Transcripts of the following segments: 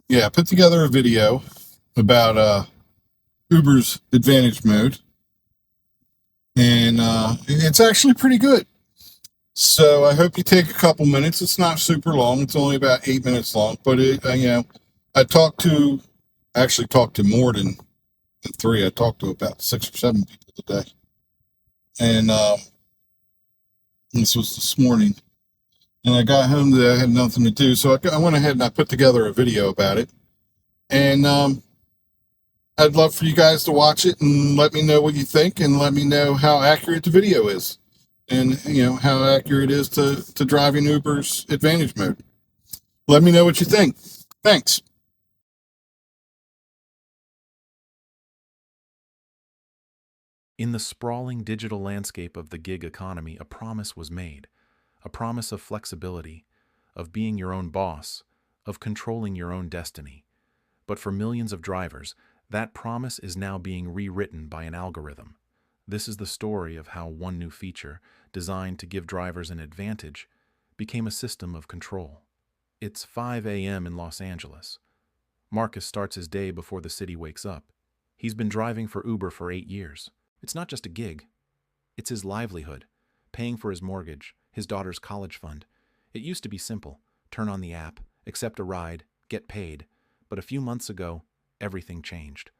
Yeah, I put together a video about Uber's Advantage mode, and it's actually pretty good. So I hope you take a couple minutes. It's not super long. It's only about 8 minutes long, but I actually talked to more than three. I talked to about 6 or 7 people today, and this was this morning. And I got home today. I had nothing to do, so I went ahead and I put together a video about it. And I'd love for you guys to watch it and let me know what you think, and let me know how accurate the video is, and how accurate it is to driving Uber's Advantage mode. Let me know what you think. Thanks. In the sprawling digital landscape of the gig economy, a promise was made. A promise of flexibility, of being your own boss, of controlling your own destiny. But for millions of drivers, that promise is now being rewritten by an algorithm. This is the story of how one new feature, designed to give drivers an advantage, became a system of control. It's 5 a.m. in Los Angeles. Marcus starts his day before the city wakes up. He's been driving for Uber for 8 years. It's not just a gig. It's his livelihood, paying for his mortgage, his daughter's college fund. It used to be simple. Turn on the app, accept a ride, get paid. But a few months ago, everything changed.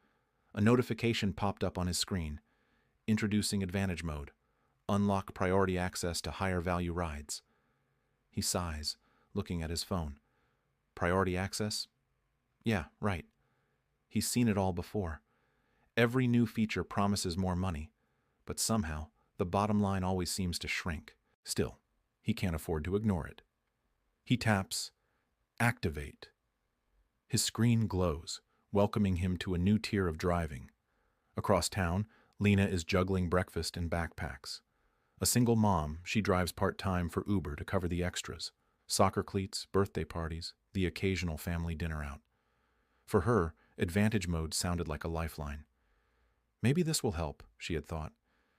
A notification popped up on his screen. Introducing Advantage Mode. Unlock priority access to higher value rides. He sighs, looking at his phone. Priority access? Yeah, right. He's seen it all before. Every new feature promises more money, but somehow the bottom line always seems to shrink. Still, he can't afford to ignore it. He taps Activate. His screen glows, welcoming him to a new tier of driving. Across town, Lena is juggling breakfast and backpacks. A single mom, she drives part-time for Uber to cover the extras. Soccer cleats, birthday parties, the occasional family dinner out. For her, Advantage Mode sounded like a lifeline. Maybe this will help, she had thought.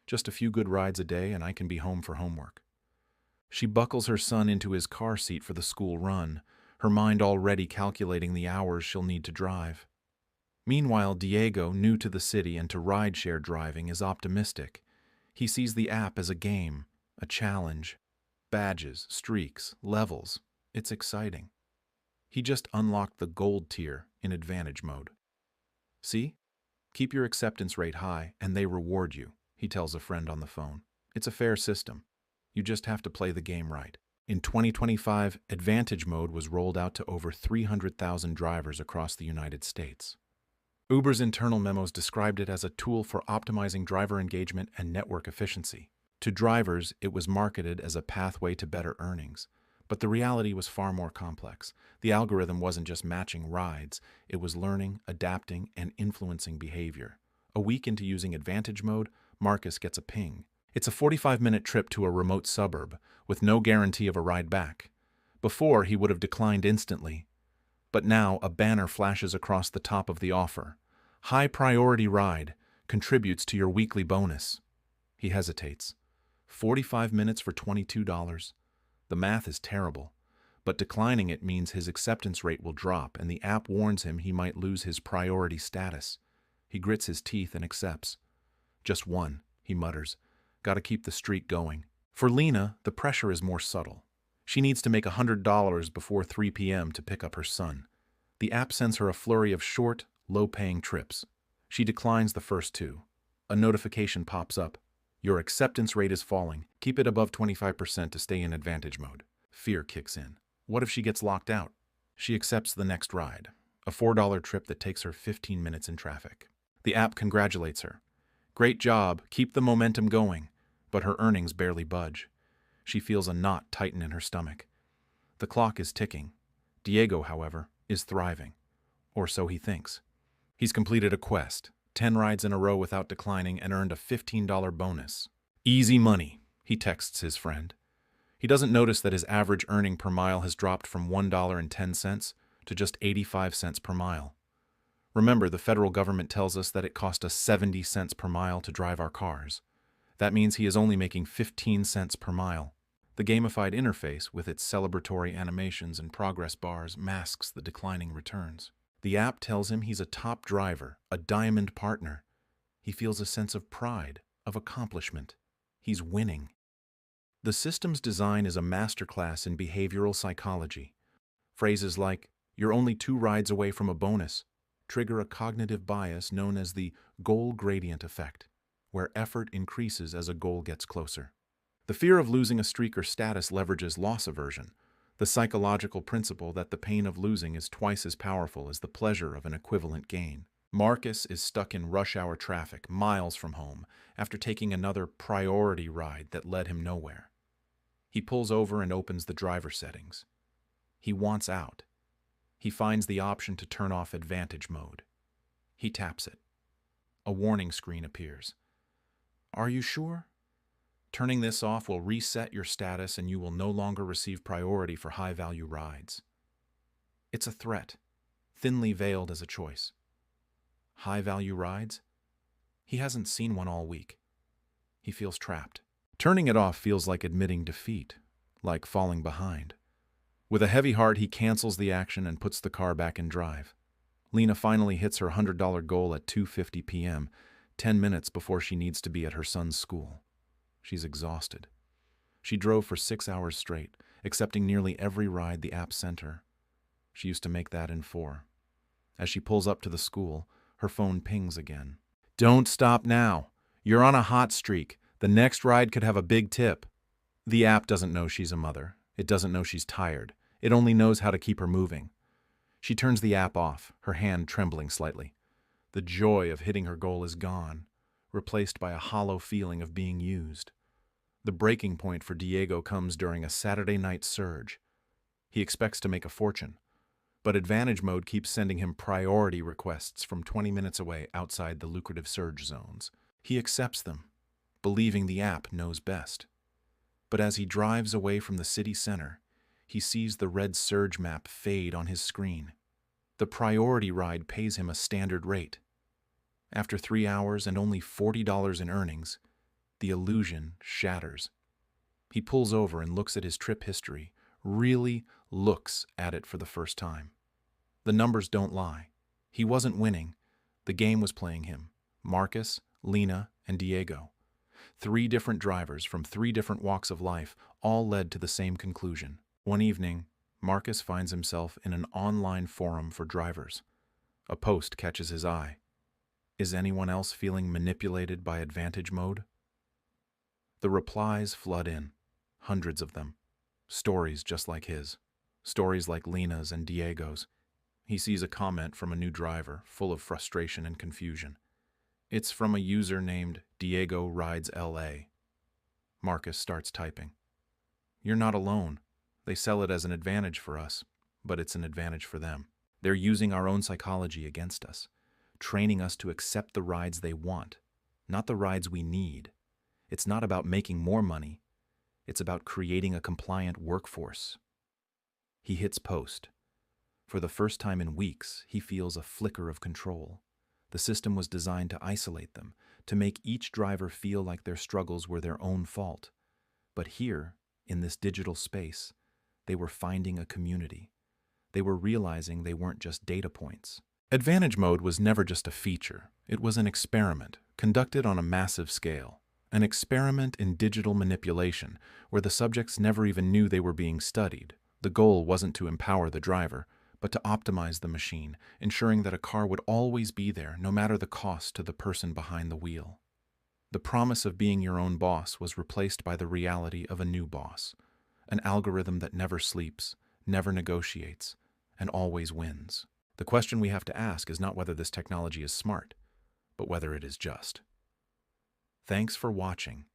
Just a few good rides a day and I can be home for homework. She buckles her son into his car seat for the school run, her mind already calculating the hours she'll need to drive. Meanwhile, Diego, new to the city and to rideshare driving, is optimistic. He sees the app as a game, a challenge. Badges, streaks, levels. It's exciting. He just unlocked the gold tier in Advantage Mode. See? Keep your acceptance rate high and they reward you, he tells a friend on the phone. It's a fair system. You just have to play the game right. In 2025, Advantage Mode was rolled out to over 300,000 drivers across the United States. Uber's internal memos described it as a tool for optimizing driver engagement and network efficiency. To drivers, it was marketed as a pathway to better earnings. But the reality was far more complex. The algorithm wasn't just matching rides, it was learning, adapting, and influencing behavior. A week into using Advantage Mode, Marcus gets a ping. It's a 45-minute trip to a remote suburb, with no guarantee of a ride back. Before, he would have declined instantly. But now, a banner flashes across the top of the offer. High priority ride contributes to your weekly bonus. He hesitates. 45 minutes for $22. The math is terrible, but declining it means his acceptance rate will drop, and the app warns him he might lose his priority status. He grits his teeth and accepts. Just one, he mutters. Gotta keep the streak going. For Lena, the pressure is more subtle. She needs to make $100 before 3 p.m. to pick up her son. The app sends her a flurry of short, low-paying trips. She declines the first two. A notification pops up. Your acceptance rate is falling. Keep it above 25% to stay in Advantage Mode. Fear kicks in. What if she gets locked out? She accepts the next ride, a $4 trip that takes her 15 minutes in traffic. The app congratulates her. Great job, keep the momentum going. But her earnings barely budge. She feels a knot tighten in her stomach. The clock is ticking. Diego, however, is thriving. Or so he thinks. He's completed a quest, 10 rides in a row without declining, and earned a $15 bonus. Easy money, he texts his friend. He doesn't notice that his average earning per mile has dropped from $1.10 to just 85 cents per mile. Remember, the federal government tells us that it costs us 70 cents per mile to drive our cars. That means he is only making 15 cents per mile. The gamified interface, with its celebratory animations and progress bars, masks the declining returns. The app tells him he's a top driver, a diamond partner. He feels a sense of pride, of accomplishment. He's winning. The system's design is a masterclass in behavioral psychology. Phrases like, "You're only 2 rides away from a bonus," trigger a cognitive bias known as the goal gradient effect, where effort increases as a goal gets closer. The fear of losing a streak or status leverages loss aversion, the psychological principle that the pain of losing is twice as powerful as the pleasure of an equivalent gain. Marcus is stuck in rush hour traffic, miles from home, after taking another priority ride that led him nowhere. He pulls over and opens the driver settings. He wants out. He finds the option to turn off advantage mode. He taps it. A warning screen appears. "Are you sure? Turning this off will reset your status and you will no longer receive priority for high-value rides." It's a threat, thinly veiled as a choice. High-value rides? He hasn't seen one all week. He feels trapped. Turning it off feels like admitting defeat, like falling behind. With a heavy heart, he cancels the action and puts the car back in drive. Lena finally hits her $100 goal at 2:50 p.m., 10 minutes before she needs to be at her son's school. She's exhausted. She drove for 6 hours straight, accepting nearly every ride the app sent her. She used to make that in 4. As she pulls up to the school, her phone pings again. "Don't stop now. You're on a hot streak. The next ride could have a big tip." The app doesn't know she's a mother. It doesn't know she's tired. It only knows how to keep her moving. She turns the app off, her hand trembling slightly. The joy of hitting her goal is gone, replaced by a hollow feeling of being used. The breaking point for Diego comes during a Saturday night surge. He expects to make a fortune, but advantage mode keeps sending him priority requests from 20 minutes away outside the lucrative surge zones. He accepts them, believing the app knows best. But as he drives away from the city center, he sees the red surge map fade on his screen. The priority ride pays him a standard rate. After 3 hours and only $40 in earnings, the illusion shatters. He pulls over and looks at his trip history, really looks at it for the first time. The numbers don't lie. He wasn't winning. The game was playing him. Marcus, Lena, and Diego. 3 different drivers from 3 different walks of life all led to the same conclusion. One evening, Marcus finds himself in an online forum for drivers. A post catches his eye. Is anyone else feeling manipulated by advantage mode? The replies flood in, hundreds of them. Stories just like his. Stories like Lena's and Diego's. He sees a comment from a new driver, full of frustration and confusion. It's from a user named Diego Rides LA. Marcus starts typing. "You're not alone. They sell it as an advantage for us, but it's an advantage for them. They're using our own psychology against us, training us to accept the rides they want, not the rides we need. It's not about making more money. It's about creating a compliant workforce." He hits post. For the first time in weeks, he feels a flicker of control. The system was designed to isolate them, to make each driver feel like their struggles were their own fault. But here, in this digital space, they were finding a community. They were realizing they weren't just data points. Advantage mode was never just a feature. It was an experiment, conducted on a massive scale. An experiment in digital manipulation, where the subjects never even knew they were being studied. The goal wasn't to empower the driver, but to optimize the machine, ensuring that a car would always be there, no matter the cost to the person behind the wheel. The promise of being your own boss was replaced by the reality of a new boss, an algorithm that never sleeps, never negotiates, and always wins. The question we have to ask is not whether this technology is smart, but whether it is just. Thanks for watching.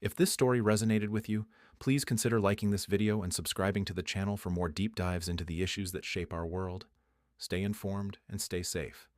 If this story resonated with you, please consider liking this video and subscribing to the channel for more deep dives into the issues that shape our world. Stay informed and stay safe.